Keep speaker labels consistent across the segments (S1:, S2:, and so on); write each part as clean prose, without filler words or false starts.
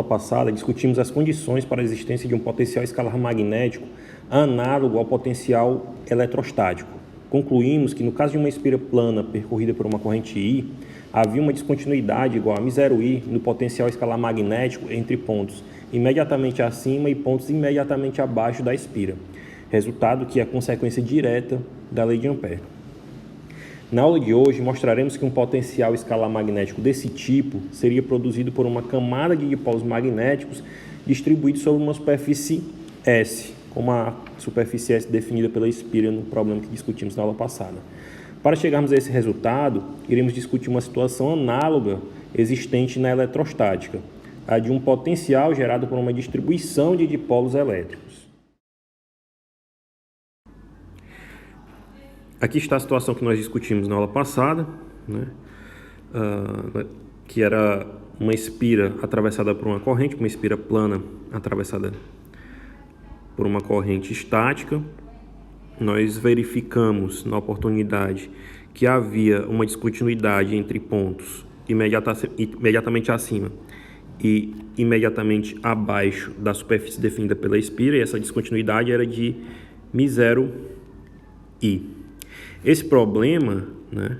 S1: passada, discutimos as condições para a existência de um potencial escalar magnético análogo ao potencial eletrostático. Concluímos que, no caso de uma espira plana percorrida por uma corrente I, havia uma descontinuidade igual a μ0I no potencial escalar magnético entre pontos imediatamente acima e pontos imediatamente abaixo da espira, resultado que é consequência direta da lei de Ampère. Na aula de hoje, mostraremos que um potencial escalar magnético desse tipo seria produzido por uma camada de dipolos magnéticos distribuídos sobre uma superfície S, como a superfície S definida pela espira no problema que discutimos na aula passada. Para chegarmos a esse resultado, iremos discutir uma situação análoga existente na eletrostática, a de um potencial gerado por uma distribuição de dipolos elétricos. Aqui está a situação que nós discutimos na aula passada, né? Que era uma espira atravessada por uma corrente, uma espira plana atravessada por uma corrente estática. Nós verificamos na oportunidade que havia uma descontinuidade entre pontos imediatamente acima e imediatamente abaixo da superfície definida pela espira, e essa descontinuidade era de μ0I. Esse problema, né,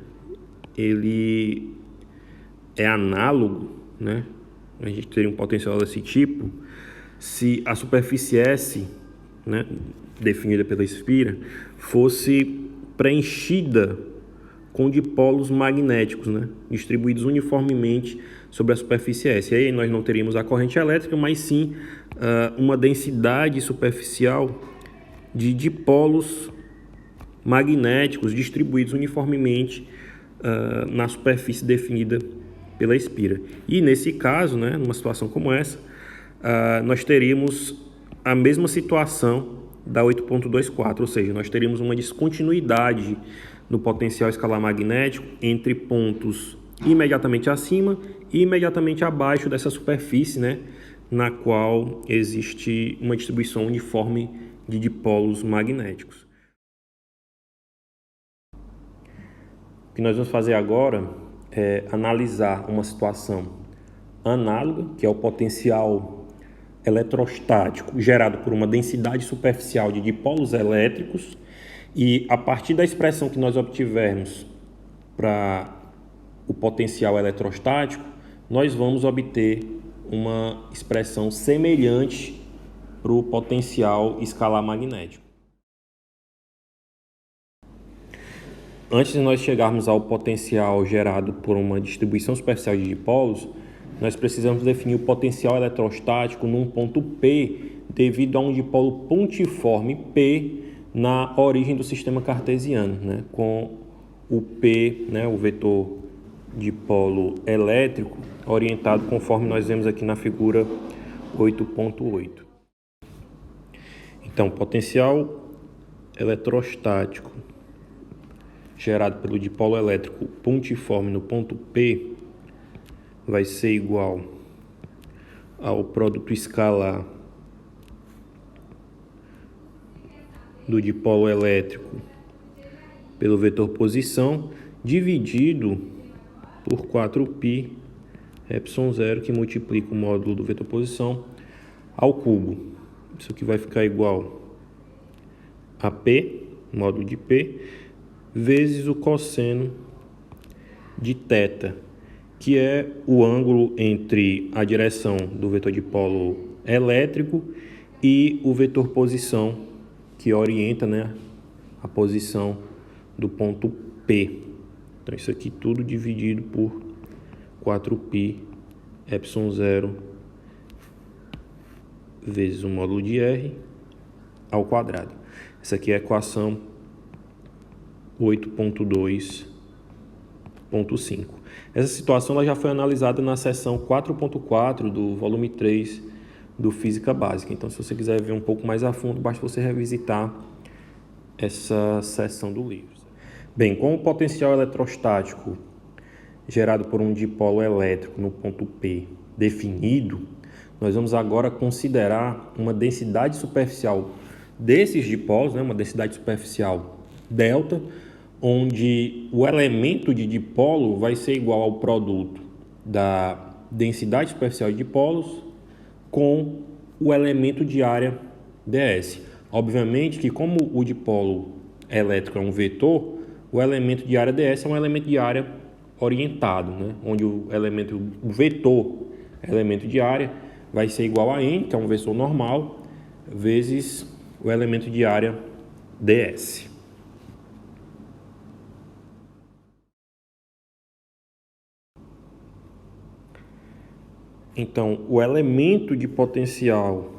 S1: ele é análogo, né, a gente teria um potencial desse tipo, se a superfície S, né, definida pela espira, fosse preenchida com dipolos magnéticos, né, distribuídos uniformemente sobre a superfície S. E aí nós não teríamos a corrente elétrica, mas sim uma densidade superficial de dipolos magnéticos distribuídos uniformemente na superfície definida pela espira. E nesse caso, né, numa situação como essa, nós teríamos a mesma situação da 8.24, ou seja, nós teríamos uma descontinuidade no potencial escalar magnético entre pontos imediatamente acima e imediatamente abaixo dessa superfície, né, na qual existe uma distribuição uniforme de dipolos magnéticos. O que nós vamos fazer agora é analisar uma situação análoga, que é o potencial eletrostático gerado por uma densidade superficial de dipolos elétricos, e a partir da expressão que nós obtivermos para o potencial eletrostático, nós vamos obter uma expressão semelhante para o potencial escalar magnético. Antes de nós chegarmos ao potencial gerado por uma distribuição superficial de dipolos, nós precisamos definir o potencial eletrostático num ponto P, devido a um dipolo pontiforme P na origem do sistema cartesiano, né? Com o P, né, o vetor dipolo elétrico, orientado conforme nós vemos aqui na figura 8.8. Então, potencial eletrostático gerado pelo dipolo elétrico pontiforme no ponto P vai ser igual ao produto escalar do dipolo elétrico pelo vetor posição dividido por 4π epsilon zero, que multiplica o módulo do vetor posição ao cubo. Isso aqui vai ficar igual a P, módulo de P, vezes o cosseno de θ, que é o ângulo entre a direção do vetor dipolo elétrico e o vetor posição, que orienta, né, a posição do ponto P. Então, isso aqui tudo dividido por 4π epsilon zero vezes o módulo de R ao quadrado. Essa aqui é a equação 8.2.5. Essa situação ela já foi analisada na seção 4.4 do volume 3 do Física Básica. Então, se você quiser ver um pouco mais a fundo, basta você revisitar essa seção do livro. Bem, com o potencial eletrostático gerado por um dipolo elétrico no ponto P definido, nós vamos agora considerar uma densidade superficial desses dipolos, né, uma densidade superficial delta, onde o elemento de dipolo vai ser igual ao produto da densidade superficial de dipolos com o elemento de área ds. Obviamente que como o dipolo elétrico é um vetor, o elemento de área ds é um elemento de área orientado, né? Onde o vetor elemento de área vai ser igual a n, que é um vetor normal, vezes o elemento de área ds. Então, o elemento de potencial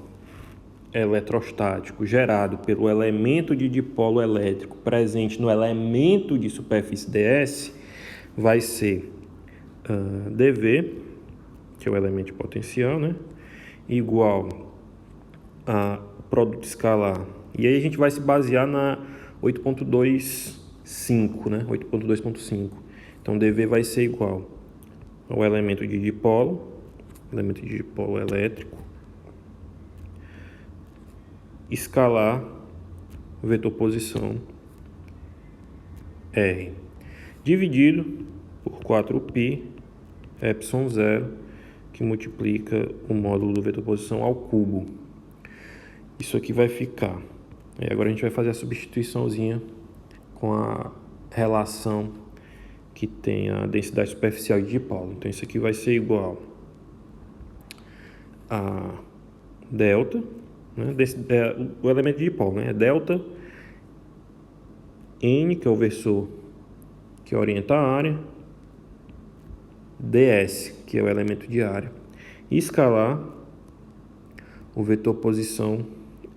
S1: eletrostático gerado pelo elemento de dipolo elétrico presente no elemento de superfície ds vai ser dV, que é o elemento de potencial, né, igual a produto escalar. E aí a gente vai se basear na 8.25, né, 8.2.5. Então, dV vai ser igual ao elemento de dipolo elétrico, escalar o vetor posição R, dividido por 4π epsilon zero, que multiplica o módulo do vetor posição ao cubo. Isso aqui vai ficar. E agora a gente vai fazer a substituiçãozinha com a relação que tem a densidade superficial de dipolo. Então isso aqui vai ser igual a delta, né? O elemento de dipolo, né? É delta N, que é o versor que orienta a área, ds, que é o elemento de área, e escalar o vetor posição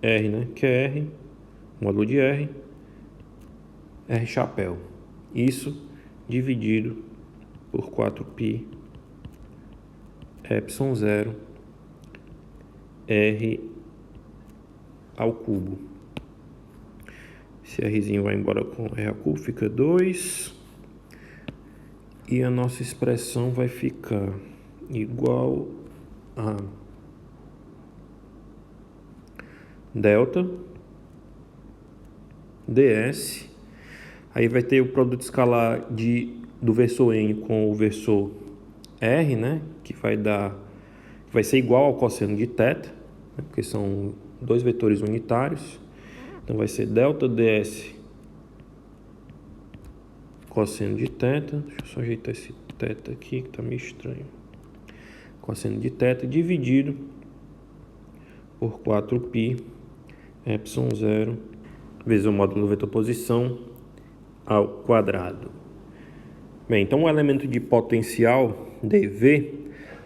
S1: R, né? Que é R, módulo de R chapéu. Isso dividido por 4π epsilon zero R ao cubo. Esse Rzinho vai embora com R ao cubo, fica 2. E a nossa expressão vai ficar igual a delta ds. Aí vai ter o produto escalar do versor n com o versor r, né? Que vai ser igual ao cosseno de θ, né? Porque são dois vetores unitários. Então vai ser delta ds cosseno de θ. Deixa eu só ajeitar esse θ aqui que tá meio estranho. Cosseno de θ dividido por 4π epsilon zero vezes o módulo do vetor posição ao quadrado. Bem, então o elemento de potencial dV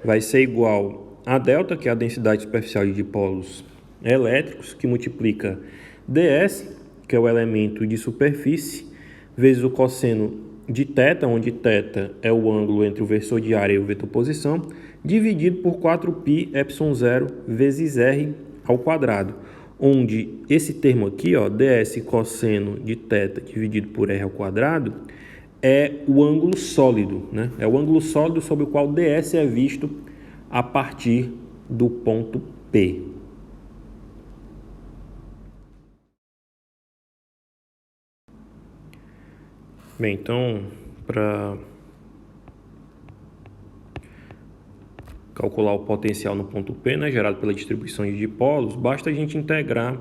S1: vai ser igual a delta, que é a densidade superficial de dipolos elétricos, que multiplica ds, que é o elemento de superfície, vezes o cosseno de θ, onde θ é o ângulo entre o versor de área e o vetor posição, dividido por 4π epsilon zero vezes r ao quadrado, onde esse termo aqui, ó, ds cosseno de θ dividido por r ao quadrado, é o ângulo sólido, né? É o ângulo sólido sobre o qual ds é visto a partir do ponto P. Bem, então, para calcular o potencial no ponto P, né, gerado pela distribuição de dipolos, basta a gente integrar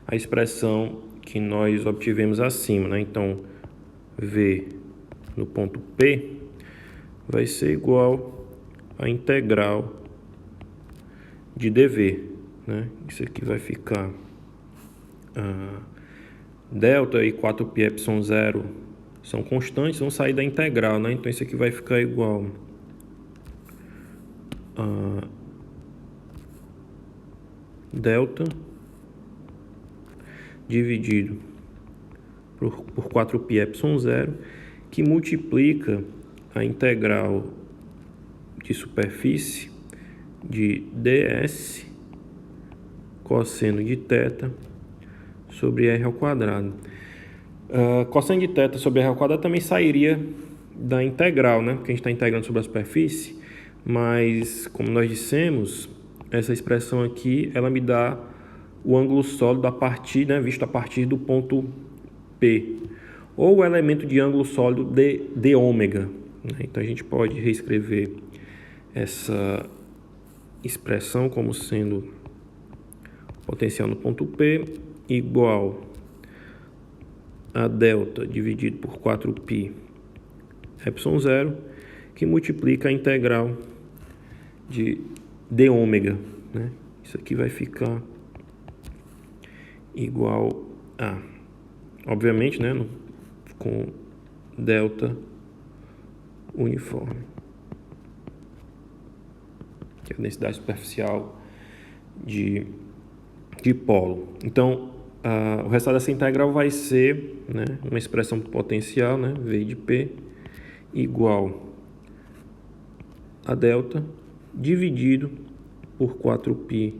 S1: a expressão que nós obtivemos acima, né? Então, V no ponto P vai ser igual a integral de dV, né? Isso aqui vai ficar delta e 4π epsilon zero são constantes, vão sair da integral, né? Então isso aqui vai ficar igual a delta dividido por 4π epsilon zero, que multiplica a integral de superfície de ds cosseno de θ sobre r ao quadrado. Cosseno de θ sobre r ao quadrado também sairia da integral, né? Porque a gente está integrando sobre a superfície, mas como nós dissemos, essa expressão aqui ela me dá o ângulo sólido a partir, né, visto a partir do ponto P, ou o elemento de ângulo sólido de ômega, né? Então a gente pode reescrever essa expressão como sendo potencial no ponto P igual a delta dividido por 4π epsilon zero, que multiplica a integral de d ômega, né? Isso aqui vai ficar igual a, obviamente, né, com delta uniforme, que é a densidade superficial de dipolo. Então, o resultado dessa integral vai ser, né, uma expressão potencial, né, V de P igual a delta dividido por 4π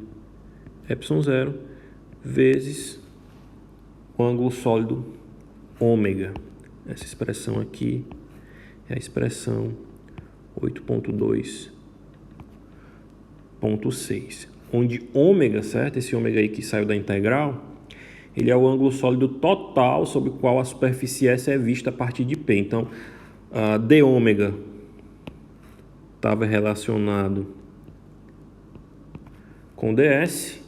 S1: epsilon zero vezes o ângulo sólido ômega. Essa expressão aqui é a expressão 8.2.6, onde ômega, certo? Esse ômega aí que saiu da integral, ele é o ângulo sólido total sobre o qual a superfície S é vista a partir de P. Então, d ômega estava relacionado com ds,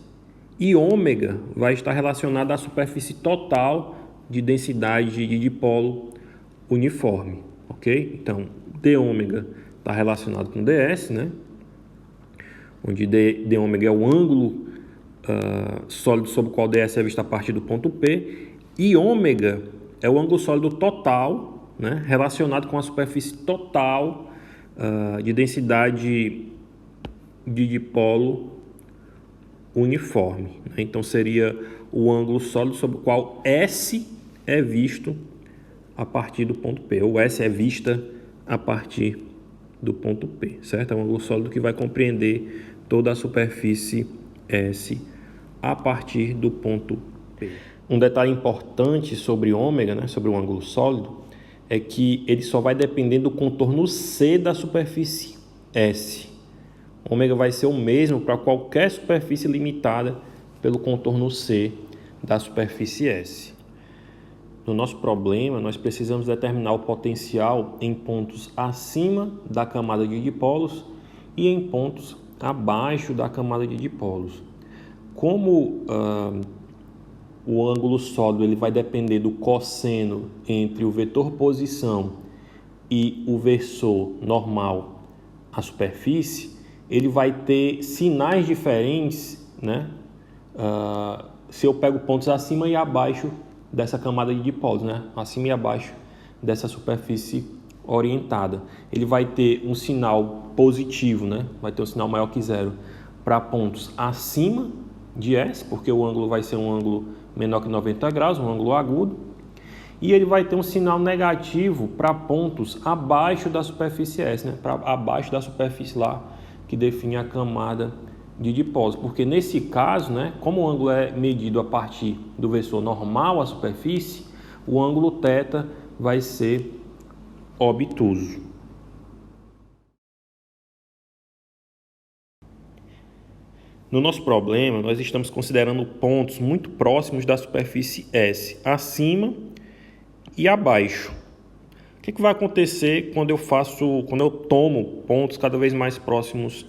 S1: e ômega vai estar relacionado à superfície total de densidade de dipolo uniforme, ok? Então, d ômega está relacionado com ds, né? Onde d ômega é o ângulo sólido sobre o qual ds é visto a partir do ponto P, e ômega é o ângulo sólido total, né, relacionado com a superfície total de densidade de dipolo uniforme, né? Então seria o ângulo sólido sobre o qual S é visto a partir do ponto P, ou S é vista a partir do ponto P, certo? É um ângulo sólido que vai compreender toda a superfície S a partir do ponto P. Um detalhe importante sobre ômega, né, sobre o ângulo sólido, é que ele só vai depender do contorno C da superfície S. Ômega vai ser o mesmo para qualquer superfície limitada pelo contorno C da superfície S. No nosso problema, nós precisamos determinar o potencial em pontos acima da camada de dipolos e em pontos abaixo da camada de dipolos. Como o ângulo sólido ele vai depender do cosseno entre o vetor posição e o versor normal à superfície, ele vai ter sinais diferentes, né? Se eu pego pontos acima e abaixo dessa camada de dipolos, né? Acima e abaixo dessa superfície orientada. Ele vai ter um sinal positivo, né? Vai ter um sinal maior que zero para pontos acima de S, porque o ângulo vai ser um ângulo menor que 90 graus, um ângulo agudo. E ele vai ter um sinal negativo para pontos abaixo da superfície S, né? Para abaixo da superfície lá que define a camada de dipolos. Porque nesse caso, né, como o ângulo é medido a partir do versor normal à superfície, o ângulo θ vai ser obtuso. No nosso problema, nós estamos considerando pontos muito próximos da superfície S, acima e abaixo. O que vai acontecer quando eu tomo pontos cada vez mais próximos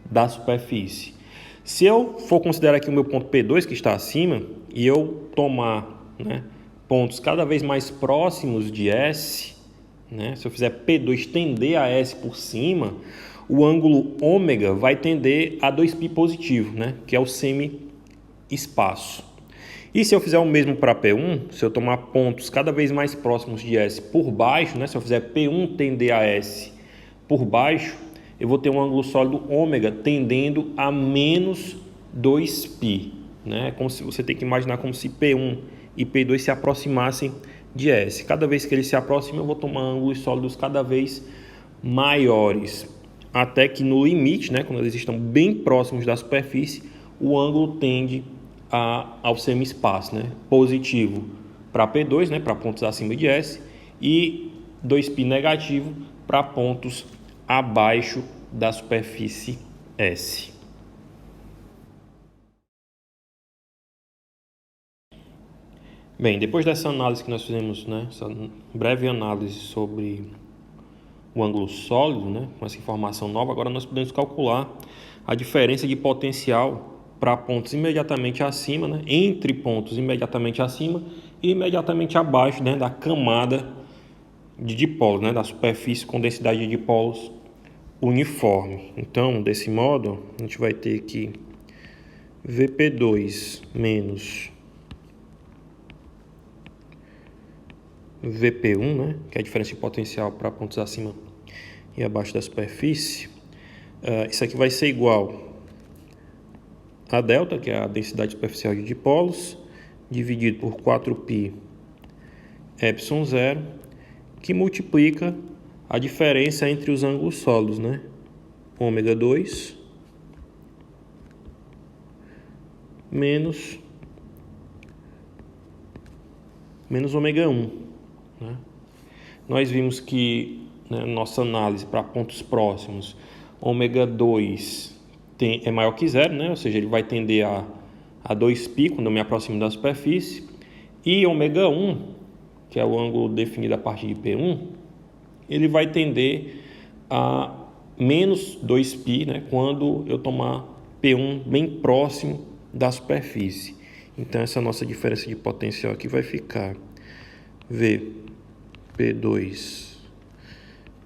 S1: da superfície? Se eu for considerar aqui o meu ponto P2 que está acima e eu tomar, né, pontos cada vez mais próximos de S, né, se eu fizer P2 tender a S por cima, o ângulo ômega vai tender a 2π positivo, né, que é o semi-espaço. E se eu fizer o mesmo para P1, se eu tomar pontos cada vez mais próximos de S por baixo, né, se eu fizer P1 tender a S por baixo, eu vou ter um ângulo sólido ômega tendendo a menos 2π. Né? Como se você tem que imaginar como se P1 e P2 se aproximassem de S. Cada vez que eles se aproximam, eu vou tomar ângulos sólidos cada vez maiores. Até que no limite, né, quando eles estão bem próximos da superfície, o ângulo tende ao semi-espaço, né, positivo para P2, né, para pontos acima de S, e 2π negativo para pontos abaixo da superfície S. Bem, depois dessa análise que nós fizemos, né, essa breve análise sobre o ângulo sólido, né, com essa informação nova, agora nós podemos calcular a diferença de potencial para pontos imediatamente acima, né, entre pontos imediatamente acima e imediatamente abaixo, né, da camada de dipolos, né, da superfície com densidade de dipolos uniforme. Então, desse modo, a gente vai ter que Vp2 menos Vp1, né, que é a diferença de potencial para pontos acima e abaixo da superfície. Isso aqui vai ser igual a delta, que é a densidade superficial de dipolos, dividido por 4π epsilon zero, que multiplica a diferença entre os ângulos sólidos, né? Ômega 2 menos ômega 1. Né? Nós vimos que, né, nossa análise para pontos próximos, ômega 2 é maior que zero, né? Ou seja, ele vai tender a 2π quando eu me aproximo da superfície, e ômega 1, que é o ângulo definido a partir de P1, ele vai tender a menos 2π, né, quando eu tomar P1 bem próximo da superfície. Então, essa nossa diferença de potencial aqui vai ficar Vp2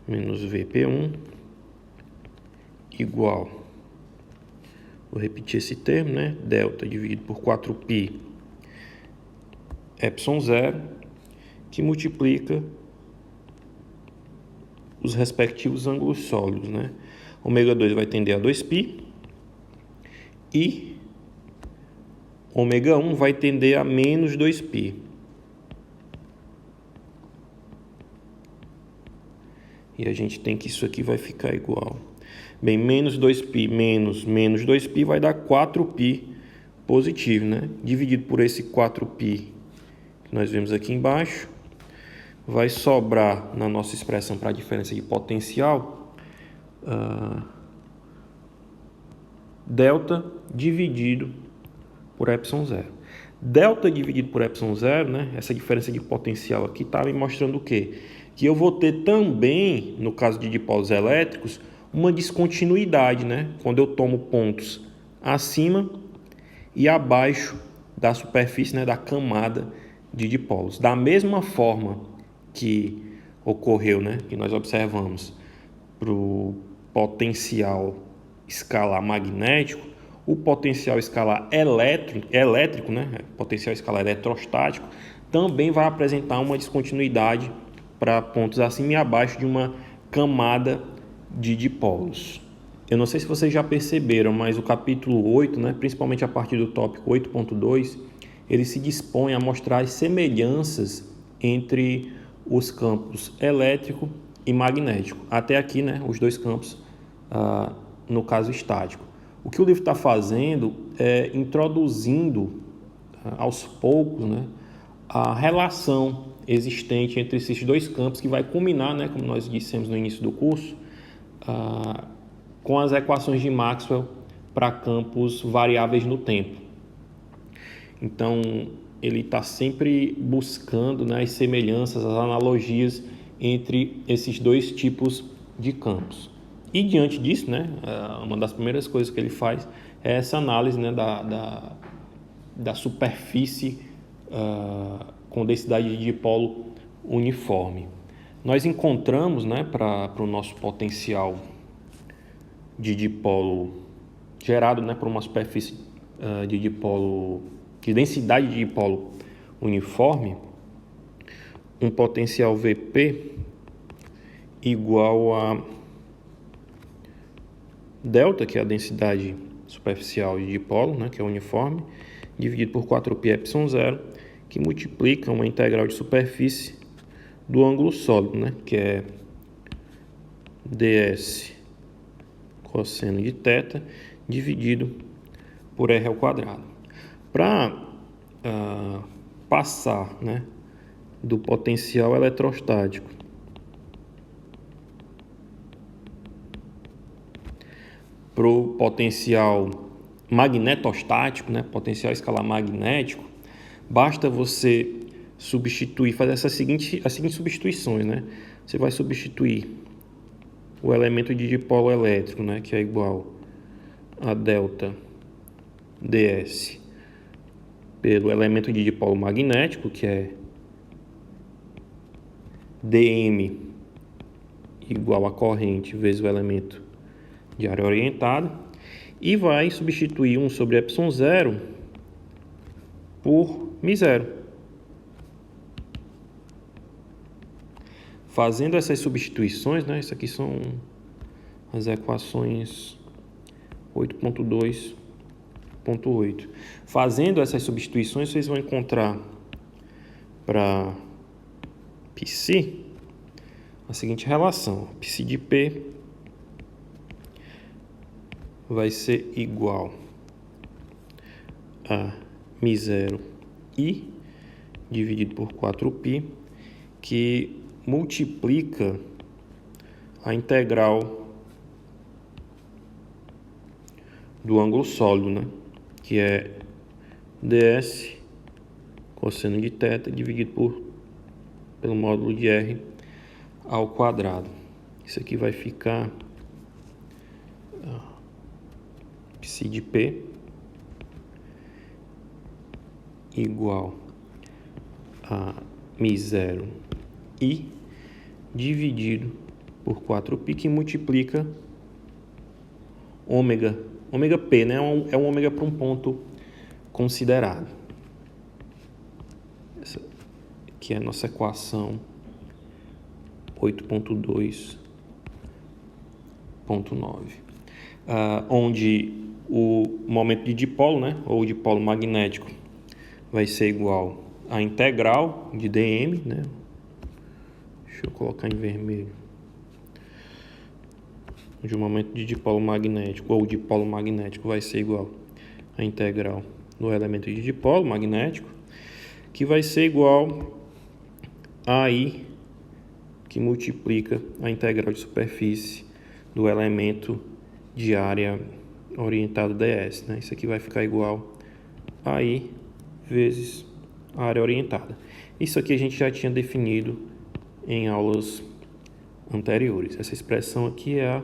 S1: menos Vp1 igual, vou repetir esse termo, né, delta dividido por 4π epsilon zero, que multiplica os respectivos ângulos sólidos, né? Ômega 2 vai tender a 2π e ômega 1 vai tender a menos 2π. E a gente tem que isso aqui vai ficar igual. Bem, menos 2π menos 2π vai dar 4π positivo, né? Dividido por esse 4π que nós vemos aqui embaixo, vai sobrar na nossa expressão para a diferença de potencial delta dividido por epsilon zero. Delta dividido por epsilon zero, né, essa diferença de potencial aqui está me mostrando o quê? Que eu vou ter também, no caso de dipolos elétricos, uma descontinuidade, né, quando eu tomo pontos acima e abaixo da superfície, né, da camada de dipolos. Da mesma forma que ocorreu, né, que nós observamos para o potencial escalar magnético, o potencial escalar elétrico, né, potencial escalar eletrostático, também vai apresentar uma descontinuidade para pontos acima e abaixo de uma camada de dipolos. Eu não sei se vocês já perceberam, mas o capítulo 8, né, principalmente a partir do tópico 8.2, ele se dispõe a mostrar as semelhanças entre os campos elétrico e magnético. Até aqui, né, os dois campos, no caso estático. O que o livro está fazendo é introduzindo aos poucos, né, a relação existente entre esses dois campos, que vai culminar, né, como nós dissemos no início do curso, com as equações de Maxwell para campos variáveis no tempo. Então, ele está sempre buscando, né, as semelhanças, as analogias entre esses dois tipos de campos. E diante disso, né, uma das primeiras coisas que ele faz é essa análise, né, da superfície com densidade de dipolo uniforme. Nós encontramos, né, para o nosso potencial de dipolo gerado, né, por uma superfície de dipolo, de densidade de dipolo uniforme, um potencial Vp igual a delta, que é a densidade superficial de dipolo, né, que é uniforme, dividido por 4π epsilon zero, que multiplica uma integral de superfície do ângulo sólido, né, que é ds cosseno de θ dividido por r ao quadrado. Para passar, né, do potencial eletrostático para o potencial magnetostático, né, potencial escalar magnético, basta você substituir, fazer as seguintes substituições, né? Você vai substituir o elemento de dipolo elétrico, né, que é igual a delta ds pelo elemento de dipolo magnético, que é dm igual a corrente vezes o elemento de área orientada, e vai substituir 1 sobre ε0 por μ0. Fazendo essas substituições, né, isso aqui são as equações 8.2.8. Fazendo essas substituições, vocês vão encontrar para π a seguinte relação: π de P vai ser igual a μ0 I dividido por 4π, que multiplica a integral do ângulo sólido, né? Que é ds cosseno de θ dividido pelo módulo de r ao quadrado. Isso aqui vai ficar π de P igual a μ0 I dividido por 4π, que multiplica ômega P, né? É um ômega para um ponto considerado. Essa aqui é a nossa equação 8.2.9, onde o momento de dipolo, né, ou dipolo magnético, vai ser igual à integral de dm, né? Deixa eu colocar em vermelho. Onde o momento de dipolo magnético ou dipolo magnético vai ser igual à integral do elemento de dipolo magnético, que vai ser igual a I, que multiplica a integral de superfície do elemento de área orientada ds, né? Isso aqui vai ficar igual a I vezes a área orientada. Isso aqui a gente já tinha definido em aulas anteriores. Essa expressão aqui é a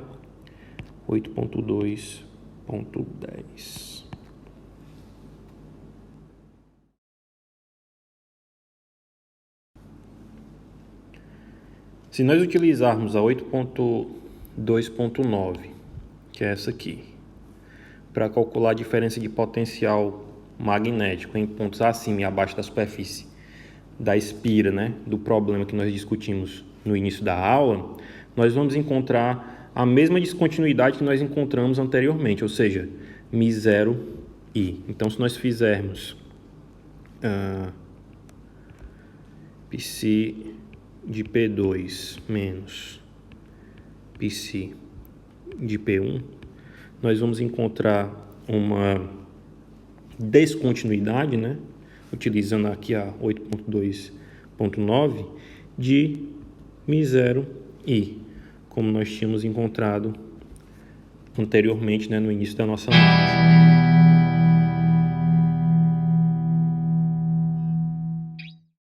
S1: 8.2.10. Se nós utilizarmos a 8.2.9, que é essa aqui, para calcular a diferença de potencial magnético em pontos acima e abaixo da superfície da espira, né, do problema que nós discutimos no início da aula, nós vamos encontrar a mesma descontinuidade que nós encontramos anteriormente, ou seja, μ0 I. Então, se nós fizermos π de P2 menos π de P1, nós vamos encontrar uma descontinuidade, né, utilizando aqui a 8.2.9 de μ0 I, como nós tínhamos encontrado anteriormente, né, no início da nossa análise.